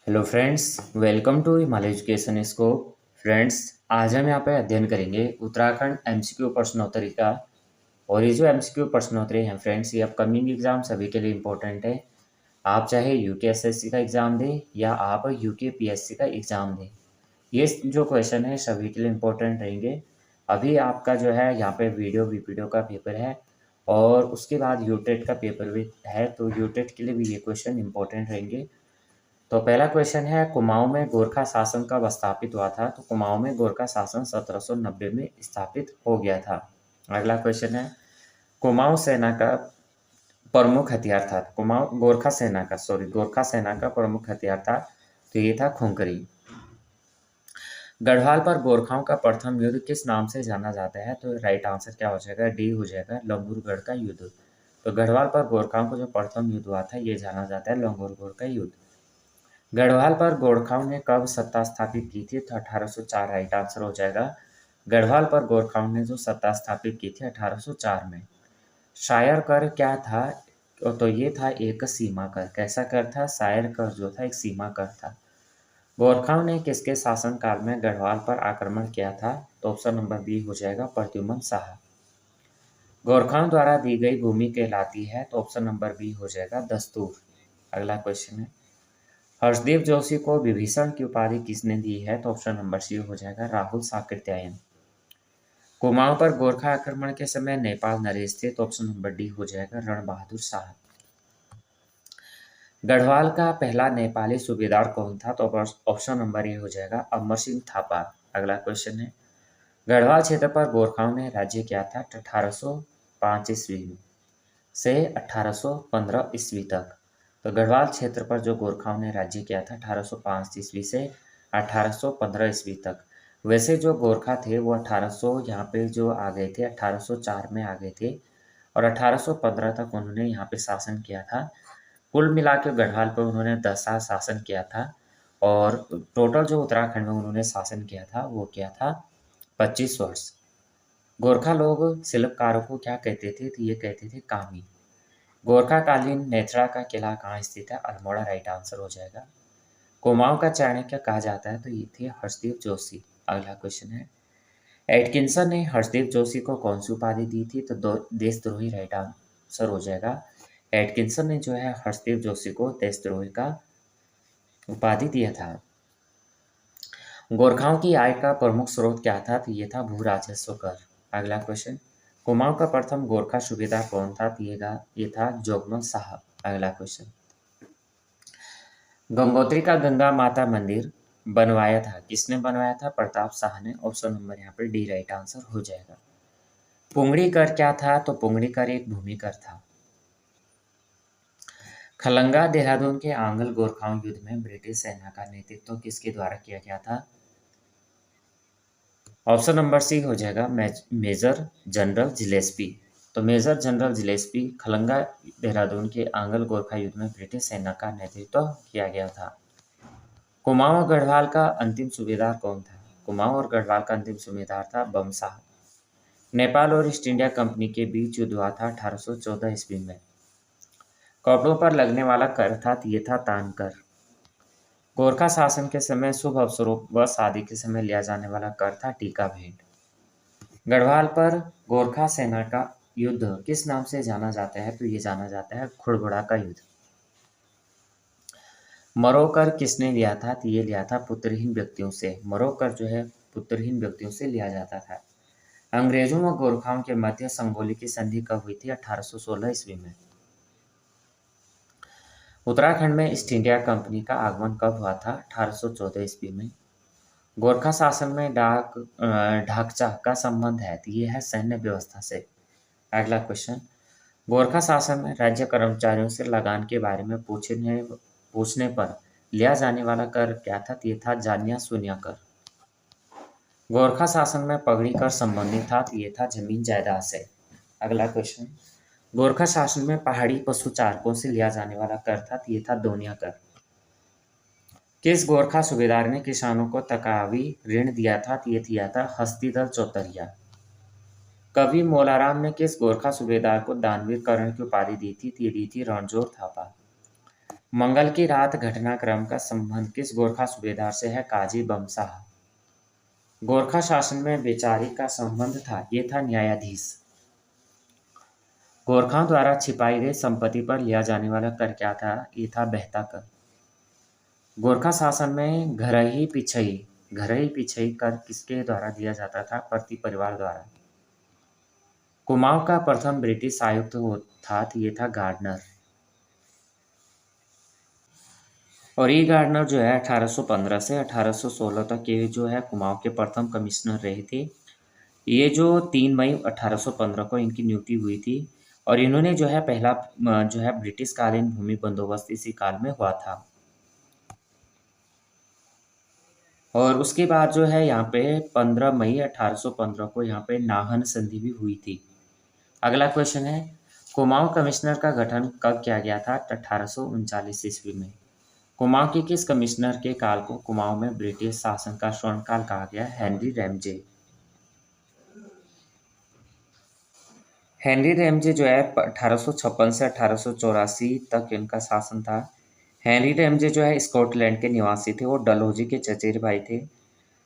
Hello friends, welcome to Himalaya education scope. Friends, आज हम यहाँ पे अध्ययन करेंगे उत्तराखंड एमसीक्यू प्रश्नोत्तरी का। और ये जो एमसीक्यू प्रश्नोत्तरी हैं फ्रेंड्स, ये अपकमिंग एग्जाम सभी के लिए इम्पोर्टेंट है। आप चाहे यूकेएसएससी का एग्ज़ाम दें या आप यूकेपीएससी का एग्ज़ाम दें, ये जो क्वेश्चन है सभी के लिए इम्पोर्टेंट रहेंगे। अभी आपका जो है यहाँ पे वीडियो का पेपर है और उसके बाद यूटेट का पेपर भी है, तो यूटेट के लिए भी ये क्वेश्चन इम्पोर्टेंट रहेंगे। तो पहला क्वेश्चन है, कुमाऊं में गोरखा शासन कब स्थापित हुआ था? तो कुमाऊं में गोरखा शासन 1790 में स्थापित हो गया था। अगला क्वेश्चन है, कुमाऊं सेना का प्रमुख हथियार था। कुमाऊं गोरखा सेना का प्रमुख हथियार था, तो ये था खुंकरी। गढ़वाल पर गोरखाओं का प्रथम युद्ध किस नाम से जाना जाता है? तो राइट आंसर क्या हो जाएगा? डी हो जाएगा, लंगूरगढ़ का युद्ध। तो गढ़वाल पर गोरखाओं को जो प्रथम युद्ध हुआ था, ये जाना जाता है लंगूरगढ़ का युद्ध। गढ़वाल पर गोरखाओं ने कब सत्ता स्थापित की थी? तो 1804 राइट आंसर हो जाएगा। गढ़वाल पर गोरखाओं ने जो सत्ता स्थापित की थी 1804 में। शायर कर क्या था? तो ये था एक सीमा कर। कैसा कर था? शायर कर जो था एक सीमा कर था। गोरखाओं ने किसके शासनकाल में गढ़वाल पर आक्रमण किया था? तो ऑप्शन नंबर बी हो जाएगा, प्रद्युमन शाह। गोरखाओं द्वारा दी गई भूमि कहलाती है? तो ऑप्शन नंबर बी हो जाएगा, दस्तूर। अगला क्वेश्चन है, हर्षदेव जोशी को विभीषण की उपाधि किसने दी है? तो ऑप्शन नंबर सी हो जाएगा, राहुल साकृत्यायन। कुमाऊं पर गोरखा आक्रमण के समय नेपाल नरेश थे? तो ऑप्शन नंबर डी हो जाएगा, रण बहादुर शाह। गढ़वाल का पहला नेपाली सूबेदार कौन था? तो ऑप्शन नंबर ए हो जाएगा, अमर सिंह थापा। अगला क्वेश्चन है, गढ़वाल क्षेत्र पर गोरखाओं ने राज्य किया था 1805 ईस्वी से 1815 ईस्वी तक। तो गढ़वाल क्षेत्र पर जो गोरखाओं ने राज्य किया था 1805 ईस्वी से 1815 ईस्वी तक। वैसे जो गोरखा थे वो 1800 यहाँ पे जो आ गए थे 1804 में आ गए थे और 1815 तक उन्होंने यहाँ पे शासन किया था। कुल मिला के गढ़वाल पर उन्होंने 10 साल शासन किया था और टोटल जो उत्तराखंड में उन्होंने शासन किया था वो क्या था, 25 वर्ष। गोरखा लोग शिल्पकारों को क्या कहते थे? तो ये कहते थे कामी। गोरखाकालीन नेत्रा का किला कहाँ स्थित है? अल्मोड़ा राइट आंसर हो जाएगा। कुमाऊं का चाणक्य कहा जाता है? तो ये थे हर्षदेव जोशी। अगला क्वेश्चन है, एटकिंसन ने हर्षदेव जोशी को कौन सी उपाधि दी थी? तो देशद्रोही राइट आंसर हो जाएगा। एटकिंसन ने जो है हर्षदेव जोशी को देशद्रोही का उपाधि दिया था। गोरखाओं की आय का प्रमुख स्रोत क्या था? तो ये था भू राजस्व कर। अगला क्वेश्चन, कुमाऊं का प्रथम गोरखा सूबेदार कौन था? तो ये था जोगमल साहब। अगला क्वेश्चन, गंगोत्री का गंगा माता मंदिर बनवाया था? किसने बनवाया था? प्रताप शाह ने। ऑप्शन नंबर यहाँ पर डी राइट आंसर हो जाएगा। पुंगड़ी कर क्या था? तो पुंगड़ी कर एक भूमि कर था। खलंगा देहरादून के आंगल गोरखाओं युद्ध में ब्रिटिश सेना का नेतृत्व किसके द्वारा किया गया था? ऑप्शन नंबर सी हो जाएगा, मेजर जनरल जिलेस्पी। तो major general Gillespie Khalanga Dehradun के आंगल गोरखा युद्ध में ब्रिटिश सेना का नेतृत्व किया गया था। कुमाऊं और गढ़वाल का अंतिम सूबेदार कौन था? कुमाऊं और गढ़वाल का अंतिम सूबेदार था बम शाह। नेपाल और ईस्ट इंडिया कंपनी के बीच युद्ध हुआ था 1814 ईस्वी में। कपड़ों पर लगने वाला कर था, ये था तान कर। गोरखा शासन के समय शुभ अवसरों व शादी के समय लिया जाने वाला कर था टीका भेंट। गढ़वाल पर गोरखा सेना का युद्ध किस नाम से जाना जाता है? तो ये जाना जाता है खुड़बुड़ा का युद्ध। मरोकर किसने लिया था? तो ये लिया था पुत्रहीन व्यक्तियों से। मरोकर जो है पुत्रहीन व्यक्तियों से लिया जाता था। अंग्रेजों व गोरखाओं के मध्य संगोली की संधि कब हुई थी? 1816 ईस्वी में। उत्तराखंड में ईस्ट इंडिया कंपनी का आगमन कब हुआ था? 1814 ईस्वी में। गोरखा शासन में ढाकचा का संबंध है? तो ये है सैन्य व्यवस्था से। अगला क्वेश्चन, गोरखा शासन में राज्य कर्मचारियों से लगान के बारे में पूछने पर लिया जाने वाला कर क्या था? तो ये था जानिया सुनिया कर। गोरखा शासन में पगड़ी कर संबंधित था? तो ये था जमीन जायदाद से। अगला क्वेश्चन, गोरखा शासन में पहाड़ी पशु चारकों से लिया जाने वाला कर था? तो ये था दोनिया कर। किस गोरखा सूबेदार ने किसानों को तकावी ऋण दिया था? तो ये दिया था हस्तीदल चौतरिया। कवि मोलाराम ने किस गोरखा सूबेदार को दानवीर कर्ण की उपाधि दी थी? तो ये दी थी रणजोर थापा। मंगल की रात घटनाक्रम का संबंध किस गोरखा सूबेदार से है? काजी बमशाह। गोरखा शासन में वैचारिक का संबंध था, ये था न्यायाधीश। गोरखाओं द्वारा छिपाई गई संपत्ति पर लिया जाने वाला कर क्या था? ये था बहता कर। गोरखा शासन में घरही पिछई कर किसके द्वारा दिया जाता था? प्रति परिवार द्वारा। कुमाऊं का प्रथम ब्रिटिश आयुक्त था, ये था गार्डनर। और ये गार्डनर जो है 1815 से 1816 तक के जो है कुमाऊं के प्रथम कमिश्नर रहे थे। ये जो 3 मई 1815 को इनकी नियुक्ति हुई थी और इन्होंने जो है पहला जो है ब्रिटिश कालीन भूमि बंदोबस्त इसी काल में हुआ था। और उसके बाद जो है यहाँ पे 15 मई 1815 को यहाँ पे नाहन संधि भी हुई थी। अगला क्वेश्चन है, कुमाऊं कमिश्नर का गठन कब किया गया था? 1839 ईस्वी में। कुमाऊं के किस कमिश्नर के काल को कुमाऊं में ब्रिटिश शासन का स्वर्णकाल कहा गया? Henry Ramsay. हेनरी रैमजे जो है 1856 से 1884 तक इनका शासन था। हेनरी रैमजे जो है स्कॉटलैंड के निवासी थे, वो डलहौजी के चचेरे भाई थे।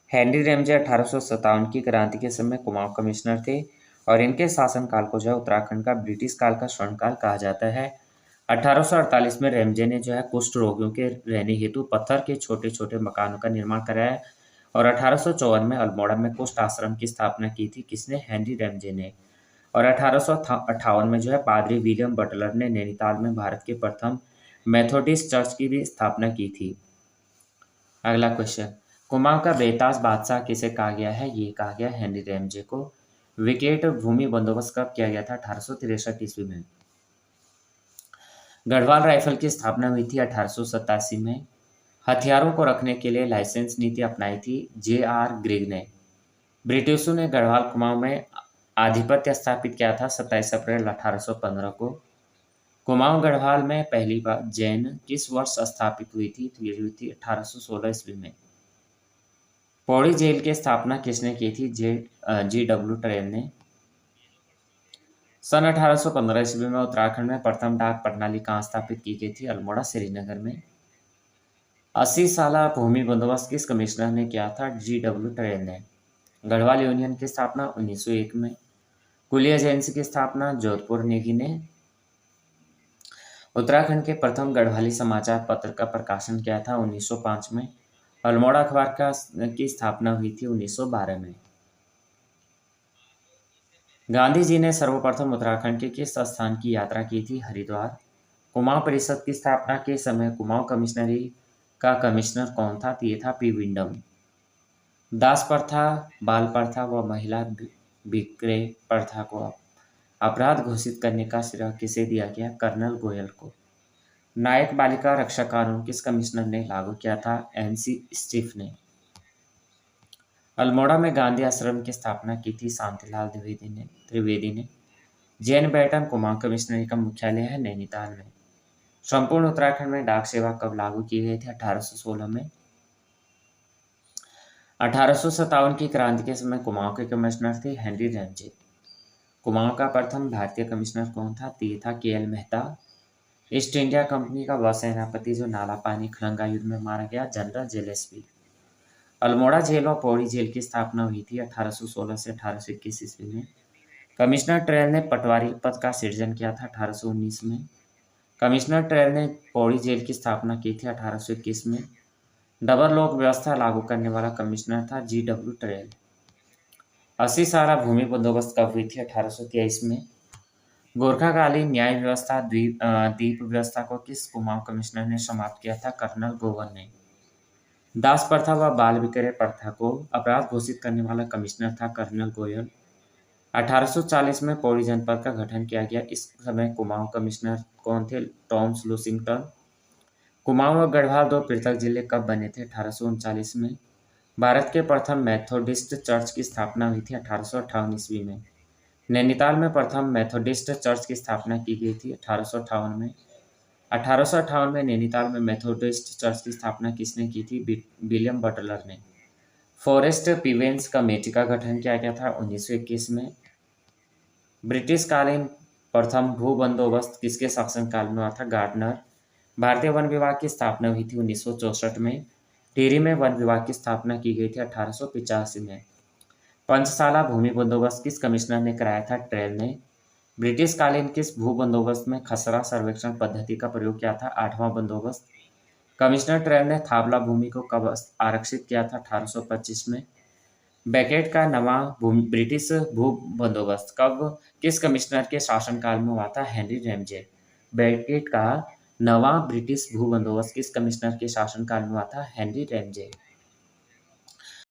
हेनरी रैमजे 1857 की क्रांति के समय कुमाऊं कमिश्नर थे और इनके शासनकाल को जो है उत्तराखंड का ब्रिटिश काल का स्वर्णकाल कहा जाता है। 1848 में रैमजे ने जो है कुष्ठ रोगियों के रहने हेतु पत्थर के छोटे छोटे मकानों का निर्माण कराया और 1854 में अल्मोड़ा में कुष्ठ आश्रम की स्थापना की थी। किसने? हेनरी रैमजे ने। और 1858 में जो है पादरी विलियम बटलर ने नैनीताल में भारत के प्रथम मेथोडिस्ट चर्च की भी स्थापना की थी। अगला क्वेश्चन, कुमाऊं का बेताज बादशाह किसे कहा गया है? ये कहा गया हेनरी रैमजे को। विकेट भूमि बंदोबस्त कब किया गया था? 1863 ईस्वी में। गढ़वाल राइफल की स्थापना हुई थी 1887 में। हथियारों को रखने के लिए लाइसेंस नीति अपनाई थी J.R. ग्रेग ने। ब्रिटिशों ने गढ़वाल कुमाऊं में आधिपत्य स्थापित किया था 27 अप्रैल 1815 को। कुमाऊं गढ़वाल में पहली बार जैन किस वर्ष स्थापित हुई थी? तो ये हुई थी 1816 ईस्वी में। पौड़ी जेल की स्थापना किसने की थी? G.W. टरेल ने। सन 1815 ईस्वी में उत्तराखंड में प्रथम डाक प्रणाली कहाँ स्थापित की गई थी? अल्मोड़ा श्रीनगर में। 80 साला भूमि बंदोबस्त किस कमिश्नर ने किया था? G.W. टरेल ने। गढ़वाल यूनियन की स्थापना 1901 में। कुली एजेंसी की स्थापना जोधपुर नेगी ने। उत्तराखंड के प्रथम गढ़वाली समाचार पत्र का प्रकाशन किया था 1905 में। अल्मोड़ा अखबार की स्थापना हुई थी 1912 में। गांधी जी ने सर्वप्रथम उत्तराखंड के किस स्थान की यात्रा की थी? हरिद्वार। कुमाऊं परिषद की स्थापना के समय कुमाऊं कमिश्नरी का कमिश्नर कौन था? तो ये था पी विंडम। दास प्रथा, बाल प्रथा व महिला विक्रय प्रथा को अपराध घोषित करने का श्रेय किसे दिया गया? कर्नल गोयल को। नायक बालिका रक्षा कानून किस कमिश्नर ने लागू किया था? NC स्टीफ ने। अल्मोड़ा में गांधी आश्रम की स्थापना की थी शांतिलाल त्रिवेदी ने। जैन बैठन कुमाऊं कमिश्नरी का मुख्यालय है नैनीताल में। संपूर्ण उत्तराखंड में डाक सेवा कब लागू की गई थी? 1816 में। 1857 की क्रांति के समय कुमाऊं के कमिश्नर थे हेनरी रैमजे। कुमाऊं का प्रथम भारतीय कमिश्नर कौन था? ये था KL Mehta. East India company का वह सेनापति जो नाला पानी खड़ंगा युद्ध में मारा गया? जनरल जेलेस्पी। अल्मोड़ा जेल व पौड़ी जेल की स्थापना हुई थी 1816 से 1821 ईस्वी में। कमिश्नर ट्रेल ने पटवारी पद का सृजन किया था 1819 में। कमिश्नर ट्रेल ने पौड़ी जेल की स्थापना की थी 1821 में। डबल लोक व्यवस्था लागू करने वाला कमिश्नर था G.W. टरेल। 80 साला भूमि बंदोबस्त कब हुई थी? 1823 में। गोरखाकालीन न्याय व्यवस्था द्वीप व्यवस्था को किस कुमाऊं कमिश्नर ने समाप्त किया था? कर्नल गोवन ने। दास प्रथा व बाल विक्रय प्रथा को अपराध घोषित करने वाला कमिश्नर था कर्नल गोयल। 1840 में पौड़ी जनपद का गठन किया गया। इस समय कुमाऊं कमिश्नर कौन थे? Tom's Lushington. कुमाऊं और गढ़वाल दो पृथक जिले कब बने थे? 1839 में। भारत के प्रथम मेथोडिस्ट चर्च की स्थापना हुई थी 1858 ईस्वी में। नैनीताल में प्रथम मेथोडिस्ट चर्च की स्थापना की गई थी 1858 में। 1858 में नैनीताल में मेथोडिस्ट चर्च की स्थापना किसने की थी? विलियम बटलर ने। फॉरेस्ट पीवेंस कमेटी का गठन किया गया था 1921 में। ब्रिटिश कालीन प्रथम भू बंदोबस्त किसके शासनकाल में हुआ था? गार्डनर। भारतीय वन विभाग की स्थापना हुई थी 1964 में। टिहरी में वन विभाग की स्थापना की गई थी 1885 में। पंचशाला भूमि बंदोबस्त किस कमिश्नर ने कराया था? ट्रेल ने। ब्रिटिश कालीन किस भू बंदोबस्त में खसरा सर्वेक्षण पद्धति का प्रयोग किया था? 8वां बंदोबस्त। कमिश्नर ट्रेल ने थावला भूमि को कब आरक्षित किया था? 1825 में। बेकेट का नवा ब्रिटिश भू बंदोबस्त कब किस कमिश्नर के शासनकाल में हुआ था? Henry Ramsay. बेकेट का नवा ब्रिटिश भू बंदोबस्त किस कमिश्नर के शासनकाल में हुआ था? Henry Ramsay.